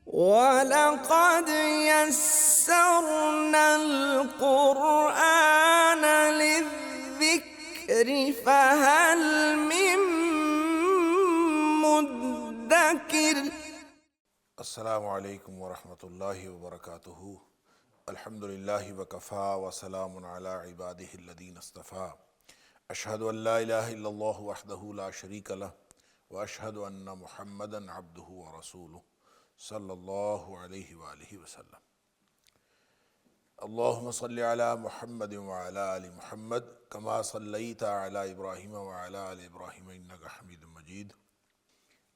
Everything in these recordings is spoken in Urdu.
وَلَقَدْ يَسَّرْنَا الْقُرْآنَ لِلذِّكْرِ فَهَلْ مِن مُّدَّكِرٍ۔ السلام علیکم ورحمۃ اللہ وبرکاتہ۔ الحمد للہ وکفیٰ وسلام علی عبادہ الذین اصطفیٰ۔ اشہد ان لا الہ الا اللہ وحدہ لا شریک لہ واشہد ان محمدا عبدہ ورسولہ صلی اللہ علیہ وآلہ وسلم۔ اللہم صلی علی محمد وعلی آل محمد کما صلیت علی ابراہیم وعلی آل ابراہیم انک حمید مجید۔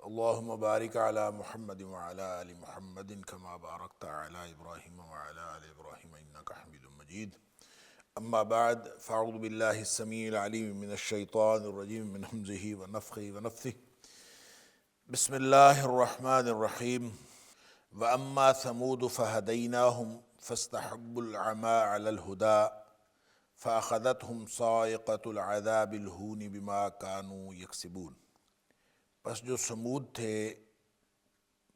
اللہم بارک علی محمد وعلی آل محمد کما بارکت علی ابراہیم وعلی آل ابراہیم انک حمید مجید۔ اما بعد فاعوذ باللہ السمیع العلیم من الشیطان الرجیم من ہمزہ ونفخہ ونفثہ۔ بسم اللہ الرحمن الرحیم۔ وَأَمَّا ثَمُودُ فَهَدَيْنَاهُمْ فَاسْتَحَبُّوا الْعَمَىٰ عَلَى الْهُدَىٰ فَأَخَذَتْهُمْ صَاعِقَةُ الْعَذَابِ الْهُونِ بِمَا كَانُوا يَكْسِبُونَ۔ پس جو سمود تھے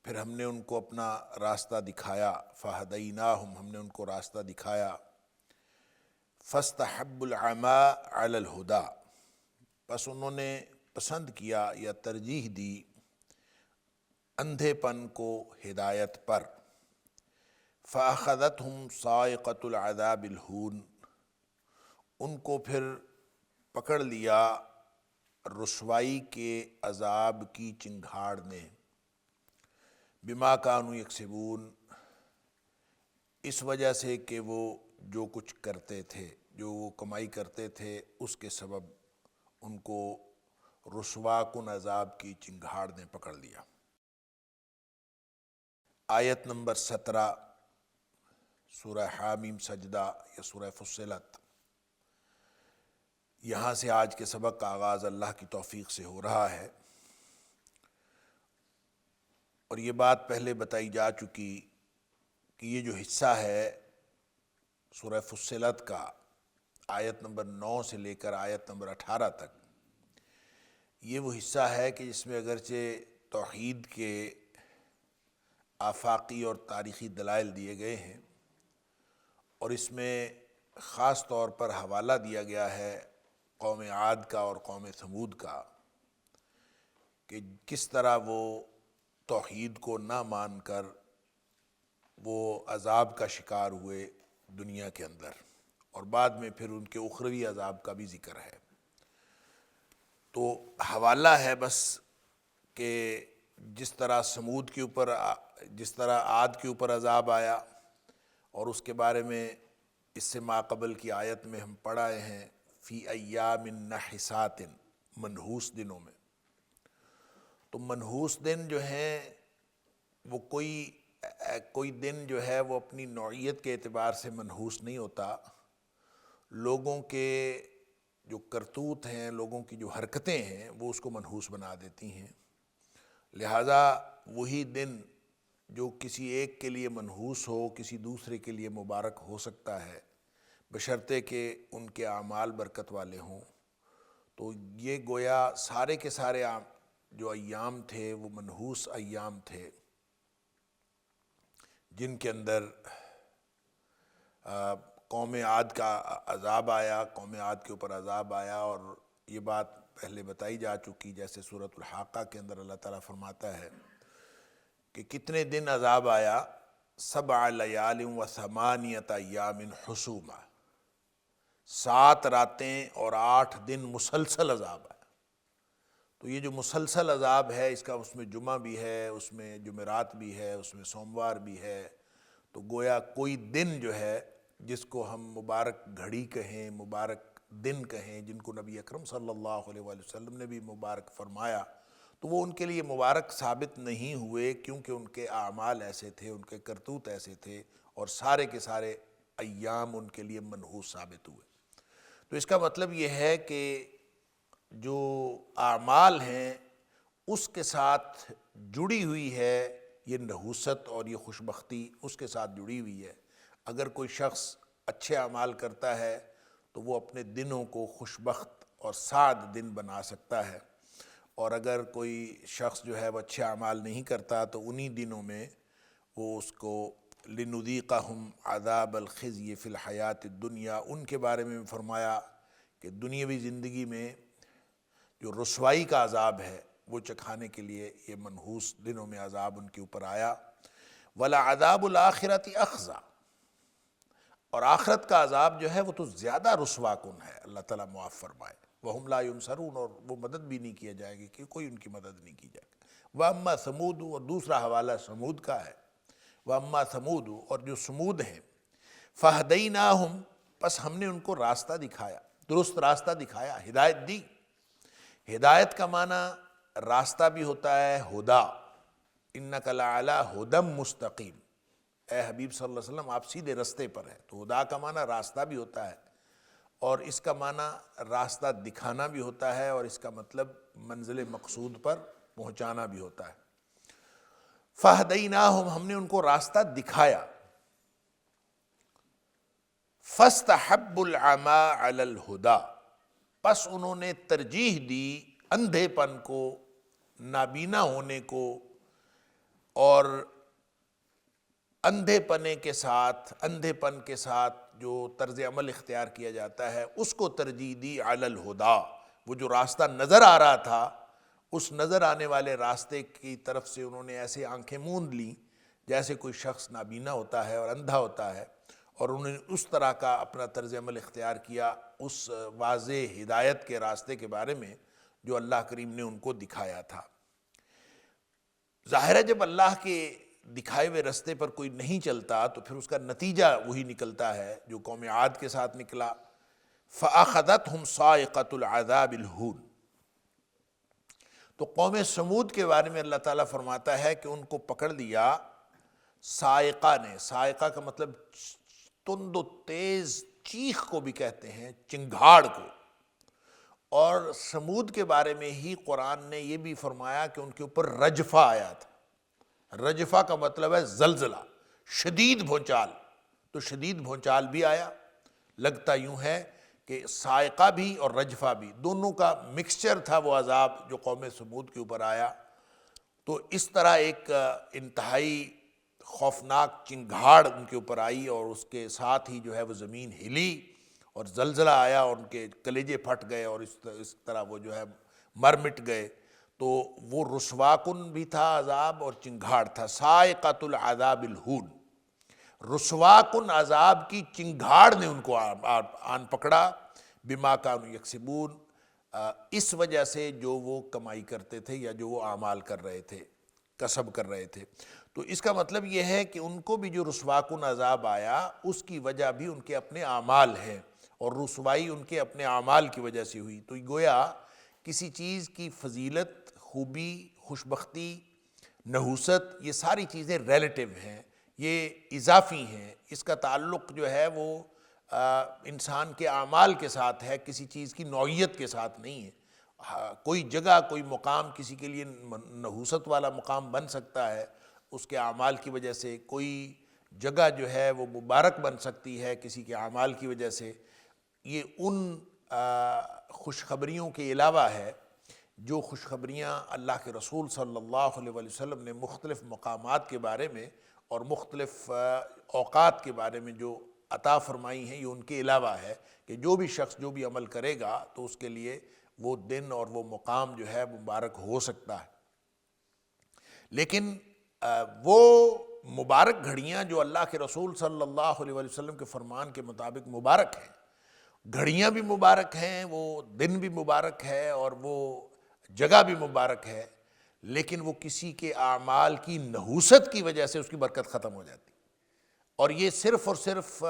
پھر ہم نے ان کو اپنا راستہ دکھایا، فَهَدَيْنَاهُمْ ہم نے ان کو راستہ دکھایا، فَاسْتَحَبُّوا الْعَمَىٰ عَلَى الْهُدَىٰ پس انہوں نے پسند کیا یا ترجیح دی اندھے پن کو ہدایت پر۔ فَأَخَذَتْهُمْ صَاعِقَةُ الْعَذَابِ الْهُونِ ان کو پھر پکڑ لیا رسوائی کے عذاب کی چنگھاڑ نے، بما كانوا یکسبون اس وجہ سے کہ وہ جو کچھ کرتے تھے، جو وہ کمائی کرتے تھے اس کے سبب ان کو رسوا کن عذاب کی چنگھاڑ نے پکڑ لیا۔ آیت نمبر 17 سورہ حامیم سجدہ یا سورہ فصلت۔ یہاں سے آج کے سبق کا آغاز اللہ کی توفیق سے ہو رہا ہے، اور یہ بات پہلے بتائی جا چکی کہ یہ جو حصہ ہے سورہ فصلت کا آیت نمبر 9 سے لے کر آیت نمبر 18 تک، یہ وہ حصہ ہے کہ جس میں اگرچہ توحید کے آفاقی اور تاریخی دلائل دیے گئے ہیں، اور اس میں خاص طور پر حوالہ دیا گیا ہے قوم عاد کا اور قوم ثمود کا، کہ کس طرح وہ توحید کو نہ مان کر وہ عذاب کا شکار ہوئے دنیا کے اندر، اور بعد میں پھر ان کے اخروی عذاب کا بھی ذکر ہے۔ تو حوالہ ہے بس کہ جس طرح سمود کے اوپر، جس طرح عاد کے اوپر عذاب آیا، اور اس کے بارے میں اس سے ماقبل کی آیت میں ہم پڑھ آئے ہیں فی ایام نحسات منحوس دنوں میں۔ تو منحوس دن جو ہیں وہ کوئی دن جو ہے وہ اپنی نوعیت کے اعتبار سے منحوس نہیں ہوتا، لوگوں کے جو کرتوت ہیں، لوگوں کی جو حرکتیں ہیں وہ اس کو منحوس بنا دیتی ہیں۔ لہٰذا وہی دن جو کسی ایک کے لیے منحوس ہو کسی دوسرے کے لیے مبارک ہو سکتا ہے، بشرطے کہ ان کے اعمال برکت والے ہوں۔ تو یہ گویا سارے کے سارے جو ایام تھے وہ منحوس ایام تھے، جن کے اندر قوم عاد کا عذاب آیا، قوم عاد کے اوپر عذاب آیا، اور یہ بات پہلے بتائی جا چکی، جیسے سورۃ الحاقہ کے اندر اللہ تعالیٰ فرماتا ہے کہ کتنے دن عذاب آیا، 7 لیال و 8 ایام حسوما، 7 راتیں اور 8 دن مسلسل عذاب آیا۔ تو یہ جو مسلسل عذاب ہے اس کا اس میں جمعہ بھی ہے، اس میں جمعرات بھی ہے، اس میں سوموار بھی ہے۔ تو گویا کوئی دن جو ہے جس کو ہم مبارک گھڑی کہیں، مبارک دن کہیں، جن کو نبی اکرم صلی اللہ علیہ وآلہ وسلم نے بھی مبارک فرمایا، تو وہ ان کے لیے مبارک ثابت نہیں ہوئے، کیونکہ ان کے اعمال ایسے تھے، ان کے کرتوت ایسے تھے، اور سارے کے سارے ایام ان کے لیے منحوس ثابت ہوئے۔ تو اس کا مطلب یہ ہے کہ جو اعمال ہیں اس کے ساتھ جڑی ہوئی ہے یہ نحوست اور یہ خوشبختی، اس کے ساتھ جڑی ہوئی ہے۔ اگر کوئی شخص اچھے اعمال کرتا ہے تو وہ اپنے دنوں کو خوشبخت اور سعد دن بنا سکتا ہے، اور اگر کوئی شخص جو ہے وہ اچھے اعمال نہیں کرتا تو انہی دنوں میں وہ اس کو لنذیقہم عذاب الخزی فی الحیات الدنیا، ان کے بارے میں فرمایا کہ دنیاوی زندگی میں جو رسوائی کا عذاب ہے وہ چکھانے کے لیے یہ منحوس دنوں میں عذاب ان کے اوپر آیا۔ وَلَعَذَابُ الْآخِرَةِ أَخْزَىٰ، اور آخرت کا عذاب جو ہے وہ تو زیادہ رسوا کن ہے، اللہ تعالیٰ معاف فرمائے۔ وَهُمْ لَا يُنصَرُونَ، اور وہ مدد بھی نہیں کیا جائے گی، کہ کوئی ان کی مدد نہیں کی جائے گی۔ وَأَمَّا ثَمُودُ، اور دوسرا حوالہ سمود کا ہے۔ وَأَمَّا ثَمُودُ، اور جو سمود ہیں، فَهَدَيْنَاهُمْ، پس ہم نے ان کو راستہ دکھایا، درست راستہ دکھایا، ہدایت دی۔ ہدایت کا معنی راستہ بھی ہوتا ہے ہدا، اِنَّكَ لَعَلَىٰ هُدًى مُسْتَقِيمٍ، اے حبیب صلی اللہ علیہ وسلم آپ سیدھے رستے پر ہیں۔ تو ہدا کا معنی راستہ بھی ہوتا ہے، اور اس کا معنی راستہ دکھانا بھی ہوتا ہے، اور اس کا مطلب منزل مقصود پر پہنچانا بھی ہوتا ہے۔ فَهَدَيْنَاهُمْ، ہم نے ان کو راستہ دکھایا۔ فَاسْتَحَبُّوا الْعَمَىٰ عَلَى الْهُدَىٰ، پس انہوں نے ترجیح دی اندھے پن کو نابینا ہونے کو، اور اندھے پن کے ساتھ جو طرز عمل اختیار کیا جاتا ہے اس کو ترجیح دی علی الہدا۔ وہ جو راستہ نظر آ رہا تھا اس نظر آنے والے راستے کی طرف سے انہوں نے ایسے آنکھیں موند لیں جیسے کوئی شخص نابینا ہوتا ہے اور اندھا ہوتا ہے، اور انہوں نے اس طرح کا اپنا طرز عمل اختیار کیا اس واضح ہدایت کے راستے کے بارے میں جو اللہ کریم نے ان کو دکھایا تھا۔ ظاہر ہے جب اللہ کے دکھائے ہوئے رستے پر کوئی نہیں چلتا تو پھر اس کا نتیجہ وہی نکلتا ہے جو قوم عاد کے ساتھ نکلا۔ فَأَخَذَتْهُمْ صَاعِقَةُ الْعَذَابِ الْهُونِ، تو قوم سمود کے بارے میں اللہ تعالیٰ فرماتا ہے کہ ان کو پکڑ لیا صاعقہ نے۔ صاعقہ کا مطلب تند و تیز چیخ کو بھی کہتے ہیں، چنگھاڑ کو۔ اور سمود کے بارے میں ہی قرآن نے یہ بھی فرمایا کہ ان کے اوپر رجفہ آیا تھا۔ رجفہ کا مطلب ہے زلزلہ، شدید بھونچال، تو شدید بھونچال بھی آیا۔ لگتا یوں ہے کہ صاعقہ بھی اور رجفہ بھی دونوں کا مکسچر تھا وہ عذاب جو قوم سمود کے اوپر آیا۔ تو اس طرح ایک انتہائی خوفناک چنگھاڑ ان کے اوپر آئی، اور اس کے ساتھ ہی جو ہے وہ زمین ہلی اور زلزلہ آیا، اور ان کے کلیجے پھٹ گئے، اور اس طرح وہ جو ہے مر مٹ گئے۔ تو وہ رسوا کن بھی تھا عذاب اور چنگھاڑ تھا۔ صاعقۃ العذاب الہون، رسوا کن عذاب کی چنگھاڑ نے ان کو آن پکڑا، بما کانوا یکسبون، اس وجہ سے جو وہ کمائی کرتے تھے یا جو وہ اعمال کر رہے تھے، کسب کر رہے تھے۔ تو اس کا مطلب یہ ہے کہ ان کو بھی جو رسوا کن عذاب آیا اس کی وجہ بھی ان کے اپنے اعمال ہیں، اور رسوائی ان کے اپنے اعمال کی وجہ سے ہوئی۔ تو گویا کسی چیز کی فضیلت، خوبی، خوشبختی، نحوست، یہ ساری چیزیں ریلیٹیو ہیں، یہ اضافی ہیں۔ اس کا تعلق جو ہے وہ انسان کے اعمال کے ساتھ ہے، کسی چیز کی نوعیت کے ساتھ نہیں ہے۔ کوئی جگہ، کوئی مقام کسی کے لیے نحوست والا مقام بن سکتا ہے اس کے اعمال کی وجہ سے، کوئی جگہ جو ہے وہ مبارک بن سکتی ہے کسی کے اعمال کی وجہ سے۔ یہ ان خوشخبریوں کے علاوہ ہے جو خوشخبریاں اللہ کے رسول صلی اللہ علیہ وسلم نے مختلف مقامات کے بارے میں اور مختلف اوقات کے بارے میں جو عطا فرمائی ہیں، یہ ان کے علاوہ ہے کہ جو بھی شخص جو بھی عمل کرے گا تو اس کے لیے وہ دن اور وہ مقام جو ہے مبارک ہو سکتا ہے۔ لیکن وہ مبارک گھڑیاں جو اللہ کے رسول صلی اللہ علیہ وسلم کے فرمان کے مطابق مبارک ہیں، گھڑیاں بھی مبارک ہیں، وہ دن بھی مبارک ہے، اور وہ جگہ بھی مبارک ہے، لیکن وہ کسی کے اعمال کی نحوست کی وجہ سے اس کی برکت ختم ہو جاتی۔ اور یہ صرف اور صرف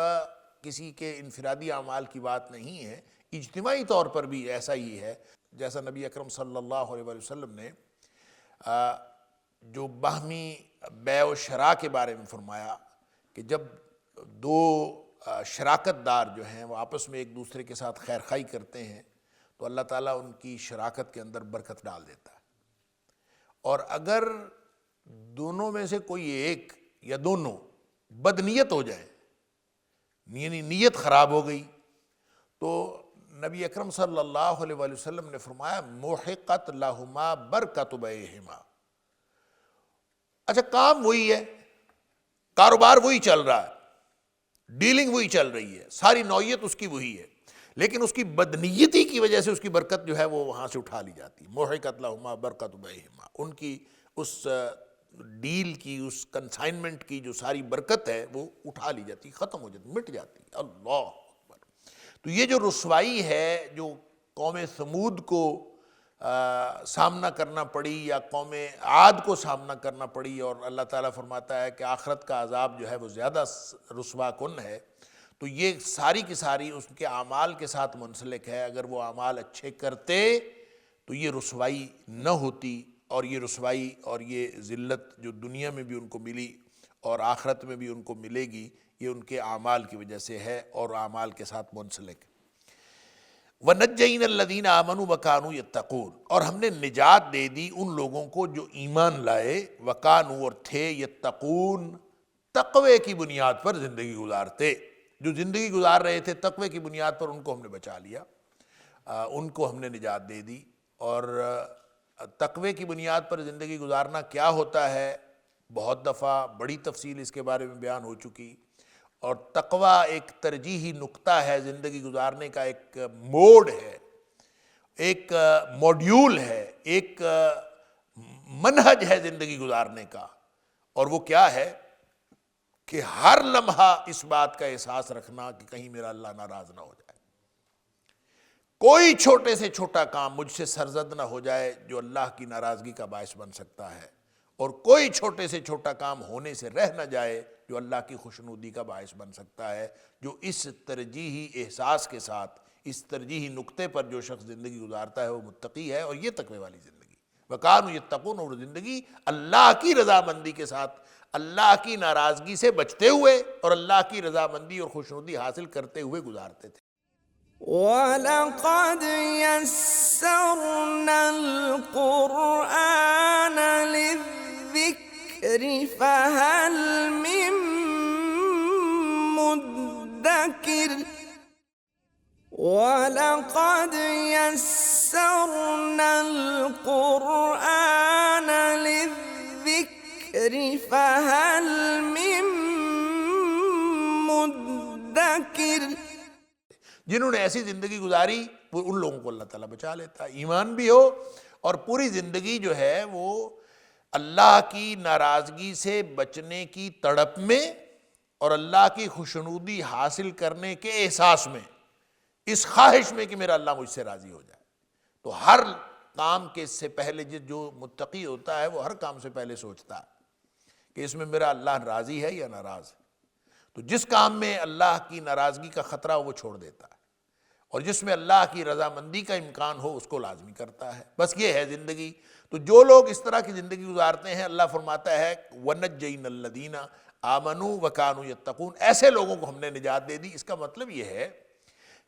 کسی کے انفرادی اعمال کی بات نہیں ہے، اجتماعی طور پر بھی ایسا ہی ہے۔ جیسا نبی اکرم صلی اللہ علیہ وسلم نے جو باہمی بیع و شراء کے بارے میں فرمایا کہ جب دو شراکت دار جو ہیں وہ آپس میں ایک دوسرے کے ساتھ خیر خواہی کرتے ہیں تو اللہ تعالیٰ ان کی شراکت کے اندر برکت ڈال دیتا ہے، اور اگر دونوں میں سے کوئی ایک یا دونوں بدنیت ہو جائیں، یعنی نیت خراب ہو گئی، تو نبی اکرم صلی اللہ علیہ وسلم نے فرمایا محقت لہما برکت بیعہما۔ اچھا کام وہی ہے، کاروبار وہی چل رہا ہے، ڈیلنگ وہی چل رہی ہے، ساری نوعیت اس کی وہی ہے، لیکن اس کی بدنیتی کی وجہ سے اس کی برکت جو ہے وہ وہاں سے اٹھا لی جاتی ہے۔ محقت لہما برکت بیہما، ان کی اس ڈیل کی، اس کنسائنمنٹ کی جو ساری برکت ہے وہ اٹھا لی جاتی، ختم ہو جاتی، مٹ جاتی۔ اللہ اکبر۔ تو یہ جو رسوائی ہے جو قوم ثمود کو سامنا کرنا پڑی یا قوم عاد کو سامنا کرنا پڑی، اور اللہ تعالیٰ فرماتا ہے کہ آخرت کا عذاب جو ہے وہ زیادہ رسوا کن ہے، تو یہ ساری کی ساری اس کے اعمال کے ساتھ منسلک ہے۔ اگر وہ اعمال اچھے کرتے تو یہ رسوائی نہ ہوتی، اور یہ رسوائی اور یہ ذلت جو دنیا میں بھی ان کو ملی اور آخرت میں بھی ان کو ملے گی، یہ ان کے اعمال کی وجہ سے ہے اور اعمال کے ساتھ منسلک۔ وَنَجَّيْنَا الَّذِينَ آمَنُوا وَكَانُوا يَتَّقُونَ، اور ہم نے نجات دے دی ان لوگوں کو جو ایمان لائے، وَكَانُوا، اور تھے، يَتَّقُونَ، تقوی کی بنیاد پر زندگی گزارتے، جو زندگی گزار رہے تھے تقوی کی بنیاد پر، ان کو ہم نے بچا لیا، ان کو ہم نے نجات دے دی۔ اور تقوی کی بنیاد پر زندگی گزارنا کیا ہوتا ہے، بہت دفعہ بڑی تفصیل اس کے بارے میں بیان ہو چکی، اور تقوی ایک ترجیحی نقطہ ہے زندگی گزارنے کا، ایک موڈ ہے، ایک موڈیول ہے، ایک منہج ہے زندگی گزارنے کا، اور وہ کیا ہے کہ ہر لمحہ اس بات کا احساس رکھنا کہ کہیں میرا اللہ ناراض نہ ہو جائے، کوئی چھوٹے سے چھوٹا کام مجھ سے سرزد نہ ہو جائے جو اللہ کی ناراضگی کا باعث بن سکتا ہے، اور کوئی چھوٹے سے چھوٹا کام ہونے سے رہ نہ جائے جو اللہ کی خوشنودی کا باعث بن سکتا ہے۔ جو اس ترجیحی احساس کے ساتھ، اس ترجیحی نقطے پر جو شخص زندگی گزارتا ہے وہ متقی ہے، اور یہ تقوی والی زندگی، وَكَانُوا يَتَّقُونَ، اور زندگی اللہ کی رضامندی کے ساتھ، اللہ کی ناراضگی سے بچتے ہوئے اور اللہ کی رضامندی اور خوشنودی حاصل کرتے ہوئے گزارتے تھے۔ وَلَقَدْ يَسَّرْنَا الْقُرْآنَ لِلذِّكْرِ فَهَلْ مِن مُّدَّكِرٍ وَلَقَدْ يَسَّرْنَا الْقُرْآنَ لِلذِّكْرِ فَهَلْ مِن مُّدَّكِرٍ۔ جنہوں نے ایسی زندگی گزاری وہ ان لوگوں کو اللہ تعالیٰ بچا لیتا ہے، ایمان بھی ہو اور پوری زندگی جو ہے وہ اللہ کی ناراضگی سے بچنے کی تڑپ میں اور اللہ کی خوشنودی حاصل کرنے کے احساس میں، اس خواہش میں کہ میرا اللہ مجھ سے راضی ہو جائے۔ تو ہر کام کے سے پہلے جو متقی ہوتا ہے وہ ہر کام سے پہلے سوچتا ہے کہ اس میں میرا اللہ راضی ہے یا ناراض ہے، تو جس کام میں اللہ کی ناراضگی کا خطرہ ہو وہ چھوڑ دیتا ہے، اور جس میں اللہ کی رضامندی کا امکان ہو اس کو لازمی کرتا ہے۔ بس یہ ہے زندگی۔ تو جو لوگ اس طرح کی زندگی گزارتے ہیں، اللہ فرماتا ہے وَنَجَّيْنَا الَّذِينَ آمَنُوا وَكَانُوا يَتَّقُونَ، ایسے لوگوں کو ہم نے نجات دے دی۔ اس کا مطلب یہ ہے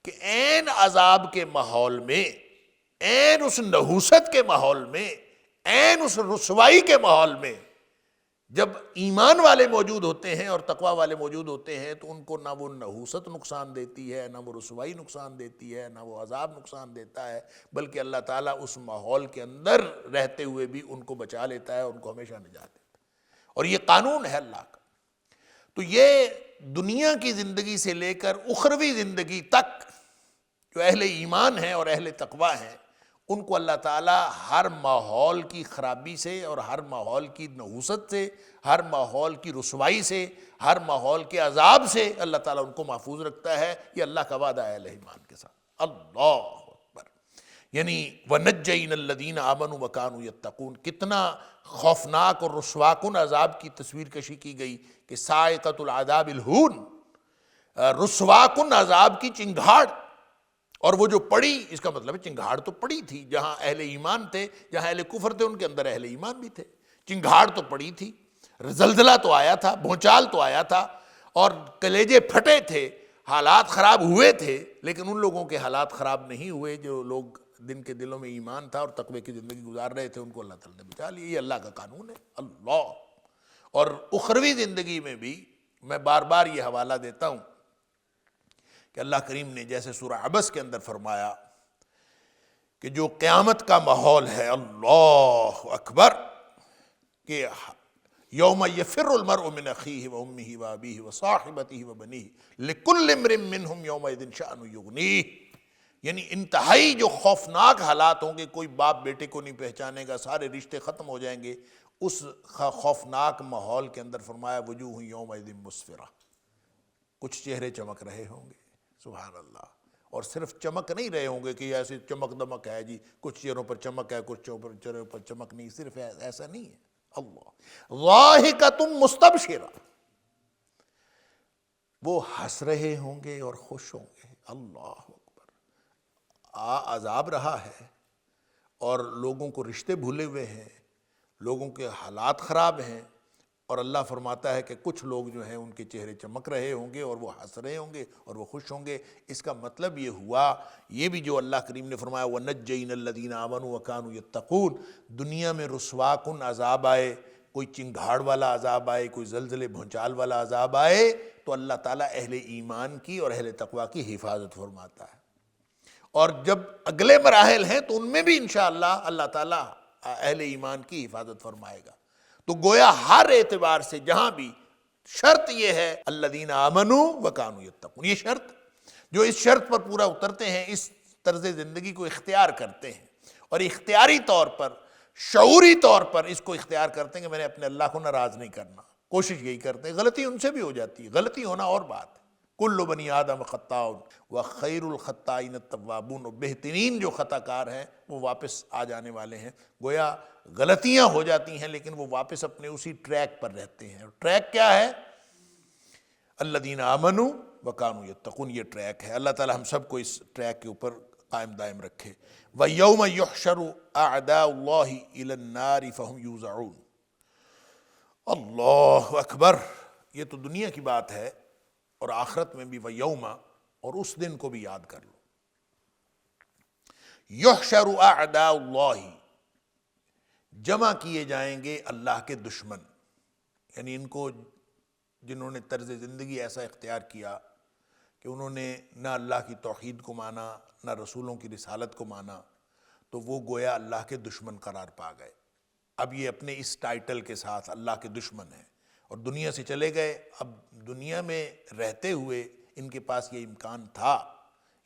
کہ عین عذاب کے ماحول میں، عین اس نحوست کے ماحول میں، عین اس رسوائی کے ماحول میں جب ایمان والے موجود ہوتے ہیں اور تقوی والے موجود ہوتے ہیں تو ان کو نہ وہ نحوست نقصان دیتی ہے، نہ وہ رسوائی نقصان دیتی ہے، نہ وہ عذاب نقصان دیتا ہے، بلکہ اللہ تعالیٰ اس ماحول کے اندر رہتے ہوئے بھی ان کو بچا لیتا ہے، ان کو ہمیشہ نجات دیتا ہے، اور یہ قانون ہے اللہ کا۔ تو یہ دنیا کی زندگی سے لے کر اخروی زندگی تک جو اہل ایمان ہیں اور اہل تقوی ہیں، ان کو اللہ تعالیٰ ہر ماحول کی خرابی سے اور ہر ماحول کی نحوست سے، ہر ماحول کی رسوائی سے، ہر ماحول کے عذاب سے اللہ تعالیٰ ان کو محفوظ رکھتا ہے۔ یہ اللہ کا وعدہ ہے اہل ایمان کے ساتھ۔ اللہ اکبر۔ یعنی وَنَجَّيْنَا الَّذِينَ آمَنُوا وَكَانُوا يَتَّقُونَ، کتنا خوفناک اور رسواکن عذاب کی تصویر کشی کی گئی کہ صاعقۃ العذاب الہون، رسواکن عذاب کی چنگھاڑ، اور وہ جو پڑی، اس کا مطلب ہے چنگھاڑ تو پڑی تھی، جہاں اہل ایمان تھے، جہاں اہل کفر تھے، ان کے اندر اہل ایمان بھی تھے، چنگھاڑ تو پڑی تھی، زلزلہ تو آیا تھا، بھونچال تو آیا تھا، اور کلیجے پھٹے تھے، حالات خراب ہوئے تھے، لیکن ان لوگوں کے حالات خراب نہیں ہوئے جو لوگ جن کے دلوں میں ایمان تھا اور تقوی کی زندگی گزار رہے تھے، ان کو اللہ تعالیٰ نے بچا لیا۔ یہ اللہ کا قانون ہے۔ اللہ۔ اور اخروی زندگی میں بھی میں بار بار یہ حوالہ دیتا ہوں کہ اللہ کریم نے جیسے سورہ عبس کے اندر فرمایا کہ جو قیامت کا ماحول ہے، اللہ اکبر، کہ یوم یفر المرء من اخیہ وامہ وابیہ وصاحبتہ وبنیہ لکل امرئ منہم یومئذ شأن یغنیہ، یعنی انتہائی جو خوفناک حالات ہوں گے، کوئی باپ بیٹے کو نہیں پہچانے گا، سارے رشتے ختم ہو جائیں گے، اس خوفناک ماحول کے اندر فرمایا وجوہ یومئذ مسفرہ، کچھ چہرے چمک رہے ہوں گے، سبحان اللہ، اور صرف چمک نہیں رہے ہوں گے کہ ایسے چمک دمک ہے جی، کچھ چہروں پر چمک ہے، کچھ چہروں پر چمک نہیں، صرف ایسا نہیں ہے، اللہ ضاحکۃ مستبشرہ، وہ ہنس رہے ہوں گے اور خوش ہوں گے، اللہ اکبر، عذاب رہا ہے اور لوگوں کو رشتے بھولے ہوئے ہیں، لوگوں کے حالات خراب ہیں، اور اللہ فرماتا ہے کہ کچھ لوگ جو ہیں ان کے چہرے چمک رہے ہوں گے اور وہ ہنس رہے ہوں گے اور وہ خوش ہوں گے۔ اس کا مطلب یہ ہوا، یہ بھی جو اللہ کریم نے فرمایا وَنَجَّيْنَا الَّذِينَ آمَنُوا وَكَانُوا يَتَّقُونَ، دنیا میں رسوا کن عذاب آئے، کوئی چنگھاڑ والا عذاب آئے، کوئی زلزلے بھونچال والا عذاب آئے، تو اللہ تعالیٰ اہل ایمان کی اور اہل تقوی کی حفاظت فرماتا ہے، اور جب اگلے مراحل ہیں تو ان میں بھی انشاءاللہ اللہ تعالیٰ اہل ایمان کی حفاظت فرمائے گا۔ تو گویا ہر اعتبار سے جہاں بھی شرط یہ ہے الذین آمنوا وکانوا یتقون، یہ شرط، جو اس شرط پر پورا اترتے ہیں، اس طرز زندگی کو اختیار کرتے ہیں اور اختیاری طور پر، شعوری طور پر اس کو اختیار کرتے ہیں کہ میں نے اپنے اللہ کو ناراض نہیں کرنا، کوشش یہی کرتے ہیں، غلطی ان سے بھی ہو جاتی ہے، غلطی ہونا اور بات ہے، کل بنی آدم خطاء وخیر الخطائین التوابون، بہترین جو خطا کار ہیں وہ واپس آ جانے والے ہیں۔ گویا غلطیاں ہو جاتی ہیں لیکن وہ واپس اپنے اسی ٹریک پر رہتے ہیں، اور ٹریک کیا ہے؟ الذین آمنوا وکانوا یتقون، یہ ٹریک ہے۔ اللہ تعالی ہم سب کو اس ٹریک کے اوپر قائم دائم رکھے۔ وَيَوْمَ يُحْشَرُ أَعْدَاءُ اللَّهِ إِلَى النَّارِ فَهُمْ يُوزَعُونَ، اللہ اکبر، یہ تو دنیا کی بات ہے، اور آخرت میں بھی وَيَوْمَ، اور اس دن کو بھی یاد کر لو، يُحْشَرُ أَعْدَاءُ اللَّهِ، جمع کیے جائیں گے اللہ کے دشمن، یعنی ان کو جنہوں نے طرز زندگی ایسا اختیار کیا کہ انہوں نے نہ اللہ کی توحید کو مانا، نہ رسولوں کی رسالت کو مانا، تو وہ گویا اللہ کے دشمن قرار پا گئے۔ اب یہ اپنے اس ٹائٹل کے ساتھ اللہ کے دشمن ہیں اور دنیا سے چلے گئے۔ اب دنیا میں رہتے ہوئے ان کے پاس یہ امکان تھا،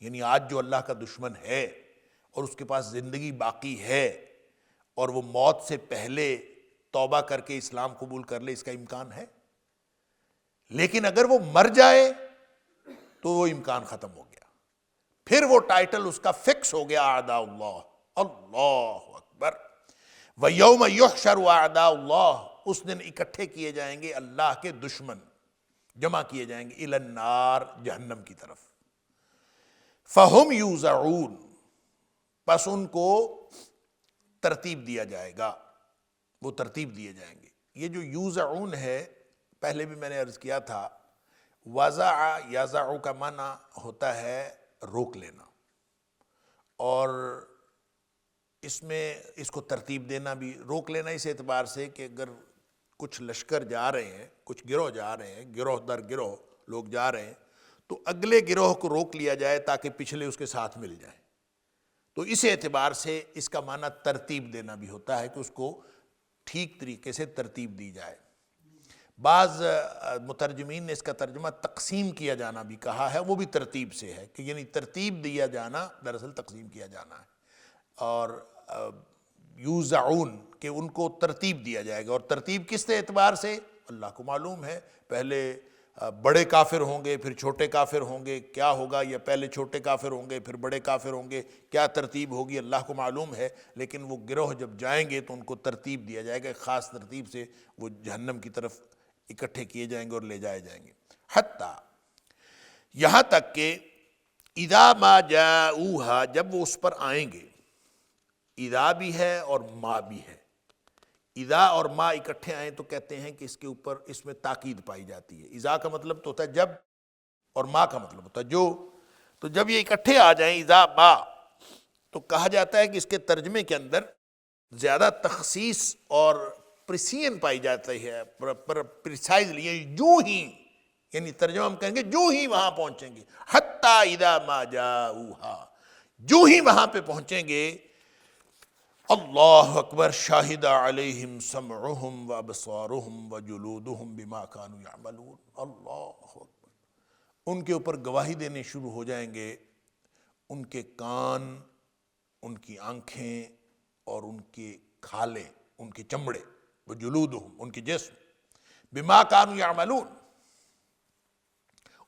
یعنی آج جو اللہ کا دشمن ہے اور اس کے پاس زندگی باقی ہے اور وہ موت سے پہلے توبہ کر کے اسلام قبول کر لے، اس کا امکان ہے، لیکن اگر وہ مر جائے تو وہ امکان ختم ہو گیا، پھر وہ ٹائٹل اس کا فکس ہو گیا، اعداء اللہ، اللہ اکبر۔ وَيَوْمَ يُحْشَرُ أَعْدَاءُ اللَّهِ، اس دن اکٹھے کیے جائیں گے اللہ کے دشمن، جمع کیے جائیں گے إِلَى النَّارِ، جہنم کی طرف۔ فَهُمْ يُوزَعُونَ، پس ان کو ترتیب دیا جائے گا، وہ ترتیب دیے جائیں گے۔ یہ جو یوزعون ہے، پہلے بھی میں نے عرض کیا تھا، وضع یضع کا معنی ہوتا ہے روک لینا، اور اس میں اس کو ترتیب دینا بھی، روک لینا اس اعتبار سے کہ اگر کچھ لشکر جا رہے ہیں، کچھ گروہ جا رہے ہیں، گروہ در گروہ لوگ جا رہے ہیں، تو اگلے گروہ کو روک لیا جائے تاکہ پچھلے اس کے ساتھ مل جائیں، تو اس اعتبار سے اس کا معنی ترتیب دینا بھی ہوتا ہے کہ اس کو ٹھیک طریقے سے ترتیب دی جائے۔ بعض مترجمین نے اس کا ترجمہ تقسیم کیا جانا بھی کہا ہے، وہ بھی ترتیب سے ہے کہ یعنی ترتیب دیا جانا دراصل تقسیم کیا جانا ہے، اور یوزعون کہ ان کو ترتیب دیا جائے گا، اور ترتیب کس اعتبار سے اللہ کو معلوم ہے، پہلے بڑے کافر ہوں گے، پھر چھوٹے کافر ہوں گے، کیا ہوگا، یا پہلے چھوٹے کافر ہوں گے پھر بڑے کافر ہوں گے، کیا ترتیب ہوگی اللہ کو معلوم ہے، لیکن وہ گروہ جب جائیں گے تو ان کو ترتیب دیا جائے گا، ایک خاص ترتیب سے وہ جہنم کی طرف اکٹھے کیے جائیں گے اور لے جائے جائیں گے، حتیٰ یہاں تک کہ اذا ما جاؤہا، جب وہ اس پر آئیں گے، اذا بھی ہے اور ما بھی ہے، اذا اور ما اکٹھے آئیں تو کہتے ہیں کہ اس کے اوپر اس میں تاکید پائی جاتی ہے۔ اذا کا مطلب تو ہوتا ہے جب، اور ما کا مطلب ہوتا ہے جو، تو جب یہ اکٹھے آ جائیں اذا ما، تو کہا جاتا ہے کہ اس کے ترجمے کے اندر زیادہ تخصیص اور پریسین پائی جاتی ہے، پریسائزلی، جو ہی، یعنی ترجمہ ہم کہیں گے جو ہی وہاں پہنچیں گے، حتی اذا ما جاؤہا، جو ہی وہاں پہ پہنچیں گے، اللہ اکبر شاہد علیہم سمعہم و ابصارہم و جلودہم بما کانوا یعملون. اللہ اکبر. ان کے اوپر گواہی دینے شروع ہو جائیں گے ان کے کان، ان کی آنکھیں اور ان کے کھالیں، ان کے چمڑے، وہ جلودہم، ان کے جسم، بما کانوا یعملون،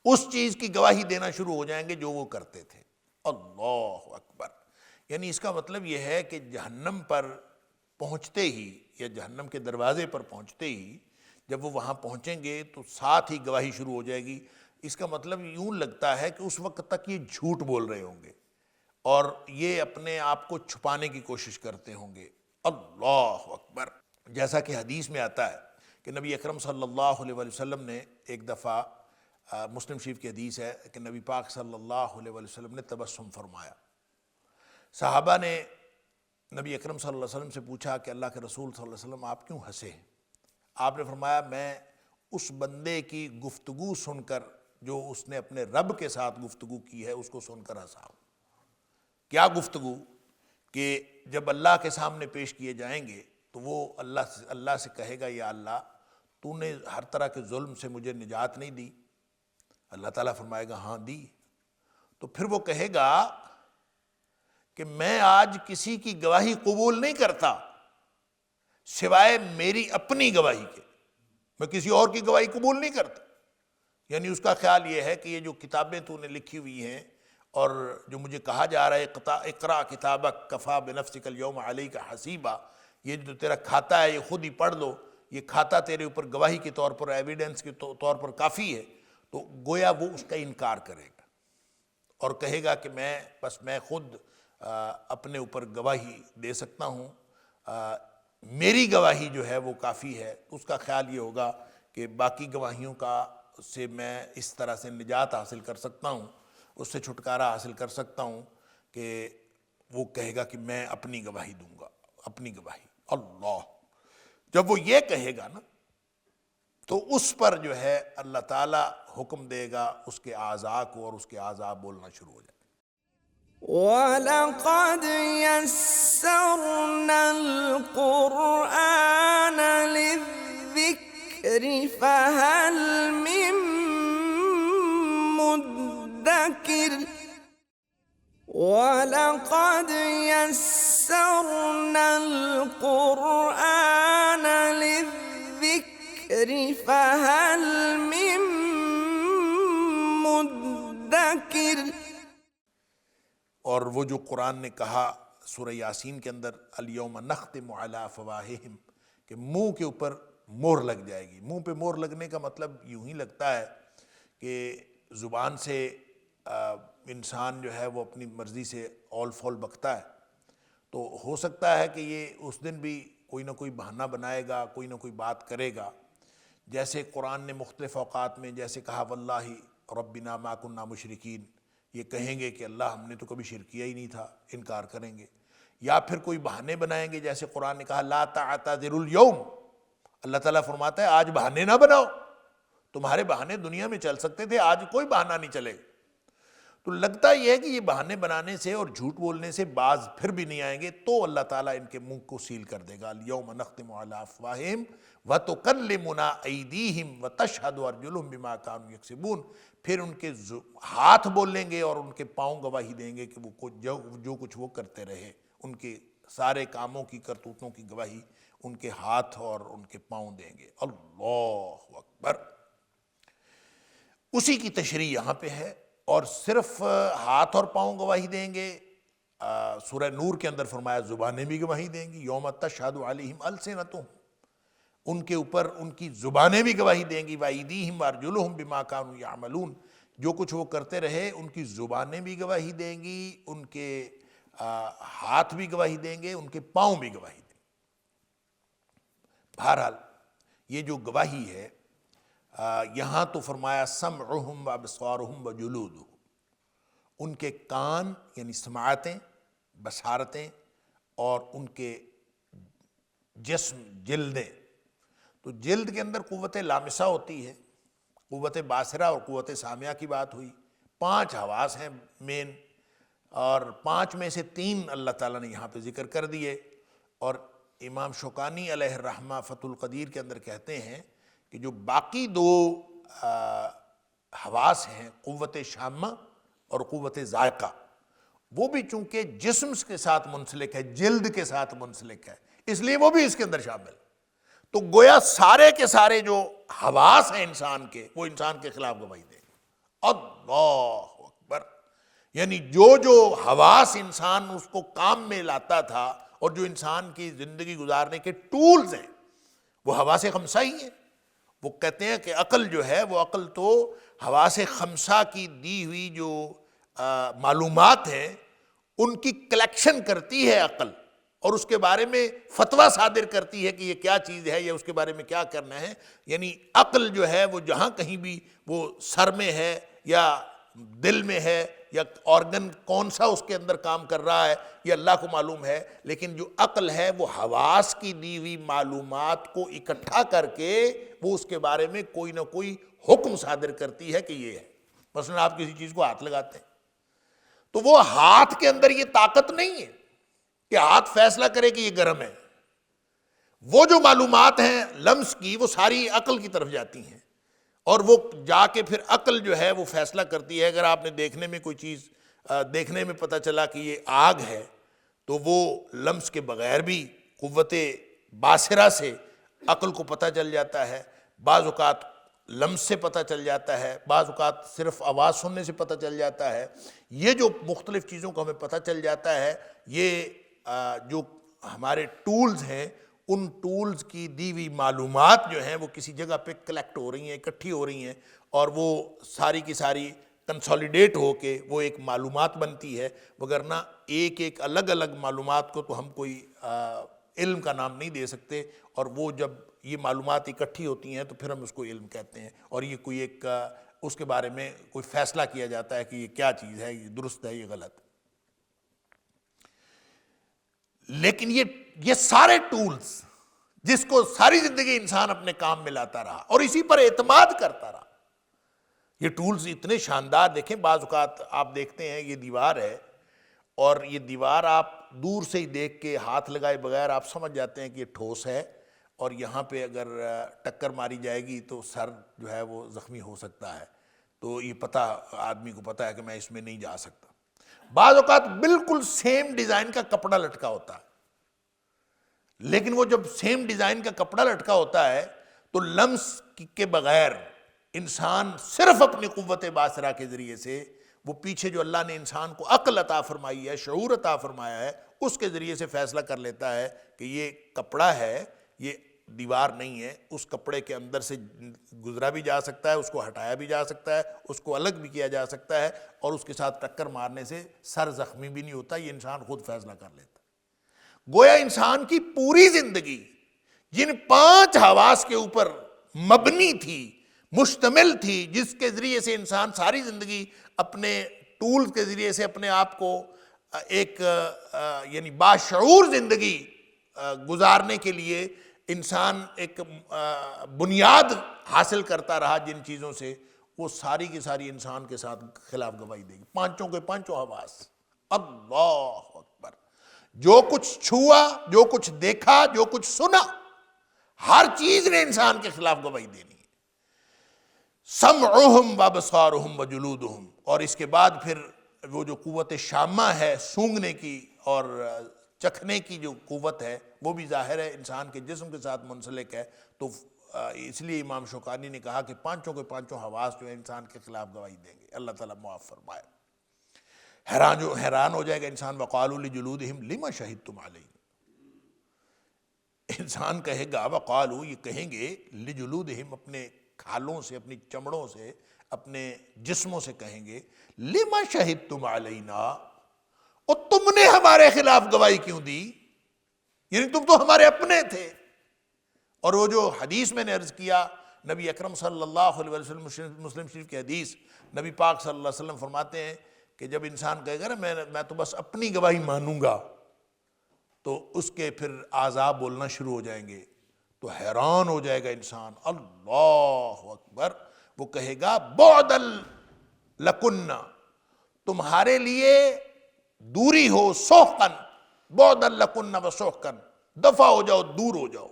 اس چیز کی گواہی دینا شروع ہو جائیں گے جو وہ کرتے تھے. اللہ اکبر. یعنی اس کا مطلب یہ ہے کہ جہنم پر پہنچتے ہی یا جہنم کے دروازے پر پہنچتے ہی جب وہ وہاں پہنچیں گے تو ساتھ ہی گواہی شروع ہو جائے گی. اس کا مطلب یوں لگتا ہے کہ اس وقت تک یہ جھوٹ بول رہے ہوں گے اور یہ اپنے آپ کو چھپانے کی کوشش کرتے ہوں گے. اللہ اکبر. جیسا کہ حدیث میں آتا ہے کہ نبی اکرم صلی اللہ علیہ وسلم نے ایک دفعہ، مسلم شریف کی حدیث ہے کہ نبی پاک صلی اللہ علیہ وسلم نے تبسم فرمایا. صحابہ نے نبی اکرم صلی اللہ علیہ وسلم سے پوچھا کہ اللہ کے رسول صلی اللہ علیہ وسلم آپ کیوں ہنسے ہیں؟ آپ نے فرمایا میں اس بندے کی گفتگو سن کر جو اس نے اپنے رب کے ساتھ گفتگو کی ہے اس کو سن کر ہنسا ہوں. کیا گفتگو؟ کہ جب اللہ کے سامنے پیش کیے جائیں گے تو وہ اللہ سے کہے گا یا اللہ تو نے ہر طرح کے ظلم سے مجھے نجات نہیں دی؟ اللہ تعالیٰ فرمائے گا ہاں دی. تو پھر وہ کہے گا کہ میں آج کسی کی گواہی قبول نہیں کرتا سوائے میری اپنی گواہی کے، میں کسی اور کی گواہی قبول نہیں کرتا. یعنی اس کا خیال یہ ہے کہ یہ جو کتابیں تو نے لکھی ہوئی ہیں اور جو مجھے کہا جا رہا ہے اقرا کتابک کفا بنفسک اليوم علیک حسیبا، یہ جو تیرا کھاتا ہے یہ خود ہی پڑھ لو، یہ کھاتا تیرے اوپر گواہی کے طور پر، ایویڈنس کے طور پر کافی ہے. تو گویا وہ اس کا انکار کرے گا اور کہے گا کہ میں خود اپنے اوپر گواہی دے سکتا ہوں، میری گواہی جو ہے وہ کافی ہے. اس کا خیال یہ ہوگا کہ باقی گواہیوں کا سے میں اس طرح سے نجات حاصل کر سکتا ہوں، اس سے چھٹکارا حاصل کر سکتا ہوں کہ وہ کہے گا کہ میں اپنی گواہی دوں گا، اپنی گواہی. اللہ. جب وہ یہ کہے گا نا تو اس پر جو ہے اللہ تعالیٰ حکم دے گا اس کے اعضاء کو اور اس کے اعضاء بولنا شروع ہو جائیں. وَلَقَدْ يَسَّرْنَا الْقُرْآنَ لِلذِّكْرِ فَهَلْ مِن مُّدَّكِرٍ وَلَقَدْ يَسَّرْنَا الْقُرْآنَ لِلذِّكْرِ فَهَلْ مِن مُّدَّكِرٍ. اور وہ جو قرآن نے کہا سورہ یاسین کے اندر الیوم نختم علی افواہہم، کہ منہ کے اوپر مہر لگ جائے گی. منہ پہ مہر لگنے کا مطلب یوں ہی لگتا ہے کہ زبان سے انسان جو ہے وہ اپنی مرضی سے اول فول بکتا ہے. تو ہو سکتا ہے کہ یہ اس دن بھی کوئی نہ کوئی بہانہ بنائے گا، کوئی نہ کوئی بات کرے گا. جیسے قرآن نے مختلف اوقات میں جیسے کہا واللہ ربنا ما کننا مشرکین، یہ کہیں گے کہ اللہ ہم نے تو کبھی شرک کیا ہی نہیں تھا، انکار کریں گے. یا پھر کوئی بہانے بنائیں گے جیسے قرآن نے کہا لا تعتذروا اليوم، اللہ تعالیٰ فرماتا ہے آج بہانے نہ بناؤ، تمہارے بہانے دنیا میں چل سکتے تھے، آج کوئی بہانہ نہیں چلے گا. تو لگتا یہ ہے کہ یہ بہانے بنانے سے اور جھوٹ بولنے سے باز پھر بھی نہیں آئیں گے، تو اللہ تعالیٰ ان کے منہ کو سیل کر دے گا. الیوم نختم علی افواہہم وتکلمنا ایدیہم وتشہد ارجلہم بما کانوا یکسبون. پھر ان کے ہاتھ بولیں گے اور ان کے پاؤں گواہی دیں گے کہ وہ جو کچھ وہ کرتے رہے، ان کے سارے کاموں کی کرتوتوں کی گواہی ان کے ہاتھ اور ان کے پاؤں دیں گے. اللہ اکبر. اسی کی تشریح یہاں پہ ہے. اور صرف ہاتھ اور پاؤں گواہی دیں گے، سورہ نور کے اندر فرمایا زبانیں بھی گواہی دیں گی. یوم تشہد علیہم السنتہم، ان کے اوپر ان کی زبانیں بھی گواہی دیں گی. وَأَيْدِيهِمْ وَأَرْجُلُهُمْ بِمَا كَانُوا يَعْمَلُونَ، جو کچھ وہ کرتے رہے ان کی زبانیں بھی گواہی دیں گی، ان کے ہاتھ بھی گواہی دیں گے، ان کے پاؤں بھی گواہی دیں گے. بہرحال یہ جو گواہی ہے یہاں تو فرمایا سمعہم وابصارہم وجلودہم، ان کے کان یعنی سماعتیں، بصارتیں، اور ان کے جسم جلدیں. تو جلد کے اندر قوت لامسہ ہوتی ہے، قوت باصرہ اور قوت سامعہ کی بات ہوئی. 5 حواس ہیں مین، اور 5 میں سے 3 اللہ تعالیٰ نے یہاں پہ ذکر کر دیے. اور امام شوکانی علیہ الرحمہ فتح القدیر کے اندر کہتے ہیں کہ جو باقی دو حواس ہیں، قوت شامہ اور قوت ذائقہ، وہ بھی چونکہ جسم کے ساتھ منسلک ہے، جلد کے ساتھ منسلک ہے، اس لیے وہ بھی اس کے اندر شامل۔ تو گویا سارے کے سارے جو حواس ہیں انسان کے، وہ انسان کے خلاف گواہی دیں گے۔ اللہ اکبر! یعنی جو حواس انسان اس کو کام میں لاتا تھا اور جو انسان کی زندگی گزارنے کے ٹولز ہیں، وہ حواس خمسہ ہی ہیں۔ وہ کہتے ہیں کہ عقل جو ہے، وہ عقل تو حواس خمسہ کی دی ہوئی جو معلومات ہیں ان کی کلیکشن کرتی ہے عقل، اور اس کے بارے میں فتویٰ صادر کرتی ہے کہ یہ کیا چیز ہے یا اس کے بارے میں کیا کرنا ہے۔ یعنی عقل جو ہے وہ جہاں کہیں بھی وہ سر میں ہے یا دل میں ہے یا آرگن کون سا اس کے اندر کام کر رہا ہے یہ اللہ کو معلوم ہے، لیکن جو عقل ہے وہ حواس کی دی ہوئی معلومات کو اکٹھا کر کے وہ اس کے بارے میں کوئی نہ کوئی حکم صادر کرتی ہے کہ یہ ہے۔ مثلا آپ کسی چیز کو ہاتھ لگاتے ہیں تو وہ ہاتھ کے اندر یہ طاقت نہیں ہے کہ ہاتھ فیصلہ کرے کہ یہ گرم ہے۔ وہ جو معلومات ہیں لمس کی، وہ ساری عقل کی طرف جاتی ہیں، اور وہ جا کے پھر عقل جو ہے وہ فیصلہ کرتی ہے۔ اگر آپ نے دیکھنے میں کوئی چیز دیکھنے میں پتہ چلا کہ یہ آگ ہے، تو وہ لمس کے بغیر بھی قوت باصرہ سے عقل کو پتہ چل جاتا ہے۔ بعض اوقات لمس سے پتہ چل جاتا ہے، بعض اوقات صرف آواز سننے سے پتہ چل جاتا ہے۔ یہ جو مختلف چیزوں کو ہمیں پتہ چل جاتا ہے، یہ جو ہمارے ٹولز ہیں، ان ٹولز کی دی ہوئی معلومات جو ہیں وہ کسی جگہ پہ کلیکٹ ہو رہی ہیں، اکٹھی ہو رہی ہیں، اور وہ ساری کی ساری کنسولیڈیٹ ہو کے وہ ایک معلومات بنتی ہے۔ وگرنہ ایک ایک الگ الگ معلومات کو تو ہم کوئی علم کا نام نہیں دے سکتے، اور وہ جب یہ معلومات اکٹھی ہوتی ہیں تو پھر ہم اس کو علم کہتے ہیں، اور یہ کوئی ایک اس کے بارے میں کوئی فیصلہ کیا جاتا ہے کہ یہ کیا چیز ہے، یہ درست ہے، یہ غلط۔ لیکن یہ سارے ٹولز جس کو ساری زندگی انسان اپنے کام میں لاتا رہا اور اسی پر اعتماد کرتا رہا، یہ ٹولز اتنے شاندار، دیکھیں بعض اوقات آپ دیکھتے ہیں یہ دیوار ہے، اور یہ دیوار آپ دور سے ہی دیکھ کے ہاتھ لگائے بغیر آپ سمجھ جاتے ہیں کہ یہ ٹھوس ہے، اور یہاں پہ اگر ٹکر ماری جائے گی تو سر جو ہے وہ زخمی ہو سکتا ہے، تو یہ پتہ آدمی کو پتہ ہے کہ میں اس میں نہیں جا سکتا۔ بعض اوقات بالکل سیم ڈیزائن کا کپڑا لٹکا ہوتا ہے، لیکن وہ جب سیم ڈیزائن کا کپڑا لٹکا ہوتا ہے تو لمس کے بغیر انسان صرف اپنی قوت باصرہ کے ذریعے سے، وہ پیچھے جو اللہ نے انسان کو عقل عطا فرمائی ہے، شعور عطا فرمایا ہے، اس کے ذریعے سے فیصلہ کر لیتا ہے کہ یہ کپڑا ہے، یہ دیوار نہیں ہے۔ اس کپڑے کے اندر سے گزرا بھی جا سکتا ہے، اس کو ہٹایا بھی جا سکتا ہے، اس کو الگ بھی کیا جا سکتا ہے، اور اس کے ساتھ ٹکر مارنے سے سر زخمی بھی نہیں ہوتا، یہ انسان خود فیصلہ کر لیتا ہے۔ گویا انسان کی پوری زندگی جن 5 حواس کے اوپر مبنی تھی، مشتمل تھی، جس کے ذریعے سے انسان ساری زندگی اپنے ٹولز کے ذریعے سے اپنے آپ کو ایک یعنی باشعور زندگی گزارنے کے لیے انسان ایک بنیاد حاصل کرتا رہا جن چیزوں سے، وہ ساری کی ساری انسان کے ساتھ خلاف گواہی دے گی۔ 5 کے 5 حواس، اللہ اکبر! جو کچھ چھوا، جو کچھ دیکھا، جو کچھ سنا، ہر چیز نے انسان کے خلاف گواہی دینی ہے۔ سمعہم وابصارہم وجلودہم، اور اس کے بعد پھر وہ جو قوت شامہ ہے، سونگھنے کی اور چکھنے کی جو قوت ہے، وہ بھی ظاہر ہے انسان کے جسم کے ساتھ منسلک ہے۔ تو اس لیے امام شوکانی نے کہا کہ 5 کے 5 حواس جو ہے انسان کے خلاف گواہی دیں گے۔ اللہ تعالیٰ معاف فرمائے۔ حیران ہو جائے گا انسان، وقالوا لجلودہم لما شہدتم علینا، انسان کہے گا، وقالوا یہ کہیں گے، لجلودہم اپنے کھالوں سے، اپنی چمڑوں سے، اپنے جسموں سے کہیں گے، لما شہدتم علینا، اور تم نے ہمارے خلاف گواہی کیوں دی؟ یعنی تم تو ہمارے اپنے تھے۔ اور وہ جو حدیث میں نے عرض کیا، نبی اکرم صلی اللہ علیہ وسلم، مسلم شریف کی حدیث، نبی پاک صلی اللہ علیہ وسلم فرماتے ہیں کہ جب انسان کہے گا نا میں تو بس اپنی گواہی مانوں گا، تو اس کے پھر اعضاء بولنا شروع ہو جائیں گے، تو حیران ہو جائے گا انسان، اللہ اکبر! وہ کہے گا بعدا لکن، تمہارے لیے دوری ہو، سحقا، بعدا لکن و سحقا، دفع ہو جاؤ، دور ہو جاؤ۔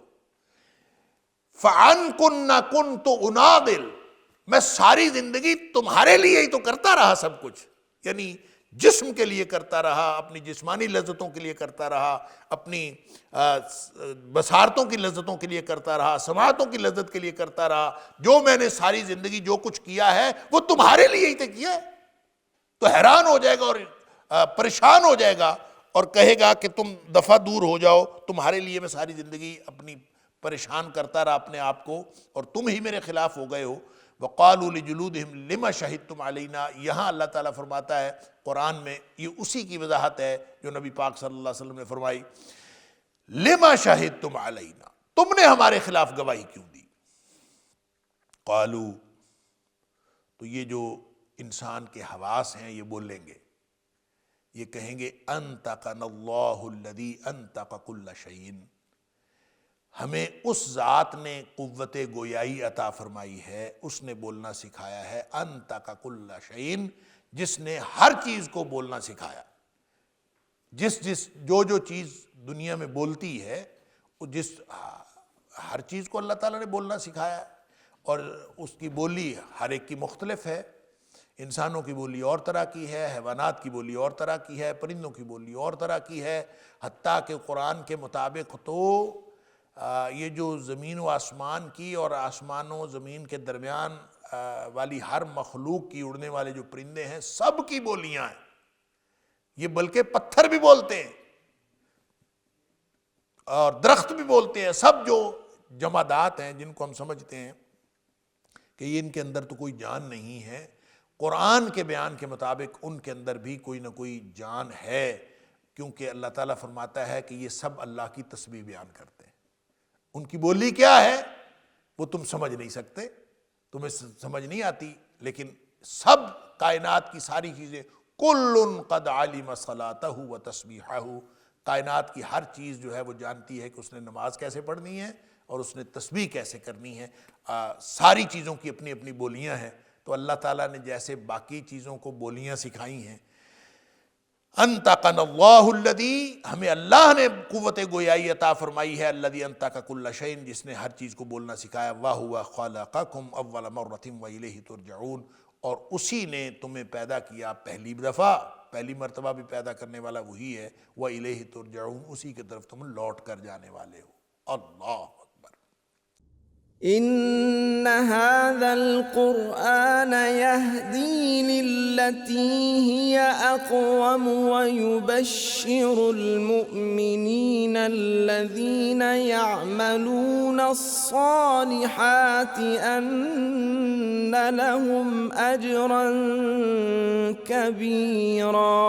فَعَنْكُنَّ كُنْتُ أُنَاضِلُ، میں ساری زندگی تمہارے لیے ہی تو کرتا رہا سب کچھ، یعنی جسم کے لیے کرتا رہا، اپنی جسمانی لذتوں کے لیے کرتا رہا، اپنی بصارتوں کی لذتوں کے لیے کرتا رہا، سماعتوں کی لذت کے لیے کرتا رہا، جو میں نے ساری زندگی جو کچھ کیا ہے وہ تمہارے لیے ہی تو کیا ہے۔ تو حیران ہو جائے گا اور پریشان ہو جائے گا اور کہے گا کہ تم دفعہ دور ہو جاؤ، تمہارے لیے میں ساری زندگی اپنی پریشان کرتا رہا اپنے آپ کو اور تم ہی میرے خلاف ہو گئے ہو۔ وَقَالُوا لِجُلُودِهِمْ لِمَ شَهِدْتُمْ عَلَيْنَا، یہاں اللہ تعالیٰ فرماتا ہے قرآن میں، یہ اسی کی وضاحت ہے جو نبی پاک صلی اللہ علیہ وسلم نے فرمائی، لِمَ شَهِدْتُمْ عَلَيْنَا، تم نے ہمارے خلاف گواہی کیوں دی؟ قالوا، تو یہ جو انسان کے حواس ہیں یہ بولیں گے، یہ کہیں گے انطقنا اللہ الذی انطق کل شیء، ہمیں اس ذات نے قوت گویائی عطا فرمائی ہے، اس نے بولنا سکھایا ہے، انطق کل شیء، جس نے ہر چیز کو بولنا سکھایا، جو چیز دنیا میں بولتی ہے، ہر چیز کو اللہ تعالیٰ نے بولنا سکھایا ہے، اور اس کی بولی ہر ایک کی مختلف ہے، انسانوں کی بولی اور طرح کی ہے، حیوانات کی بولی اور طرح کی ہے، پرندوں کی بولی اور طرح کی ہے، حتیٰ کہ قرآن کے مطابق تو یہ جو زمین و آسمان کی اور آسمان و زمین کے درمیان والی ہر مخلوق کی، اڑنے والے جو پرندے ہیں سب کی بولیاں ہیں، یہ بلکہ پتھر بھی بولتے ہیں اور درخت بھی بولتے ہیں، سب جو جمادات ہیں جن کو ہم سمجھتے ہیں کہ یہ ان کے اندر تو کوئی جان نہیں ہے، قرآن کے بیان کے مطابق ان کے اندر بھی کوئی نہ کوئی جان ہے، کیونکہ اللہ تعالیٰ فرماتا ہے کہ یہ سب اللہ کی تسبیح بیان کرتے ہیں۔ ان کی بولی کیا ہے وہ تم سمجھ نہیں سکتے، تمہیں سمجھ نہیں آتی، لیکن سب کائنات کی ساری چیزیں کل قد علم صلاتہ و تسبیحہ، کائنات کی ہر چیز جو ہے وہ جانتی ہے کہ اس نے نماز کیسے پڑھنی ہے اور اس نے تسبیح کیسے کرنی ہے، ساری چیزوں کی اپنی اپنی بولیاں ہیں۔ تو اللہ تعالیٰ نے جیسے باقی چیزوں کو بولیاں سکھائی ہیں، انطقنا اللہ الذی، ہمیں اللہ نے قوت گویائی عطا فرمائی ہے، الذی انطق کل شیء، جس نے ہر چیز کو بولنا سکھایا، وَهُوَ خَلَقَكُمْ أَوَّلَ مَرَّةٍ وَإِلَيْهِ تُرْجَعُونَ، اور اسی نے تمہیں پیدا کیا پہلی دفعہ، پہلی مرتبہ بھی پیدا کرنے والا وہی ہے، وَإِلَيْهِ تُرْجَعُونَ، اسی کی طرف تم لوٹ کر جانے والے ہو۔ اللہ اکبر۔ إن هذا القرآن يهدي للتي هي أقوم ويبشر المؤمنين الذين يعملون الصالحات أن لهم أجرا كبيرا۔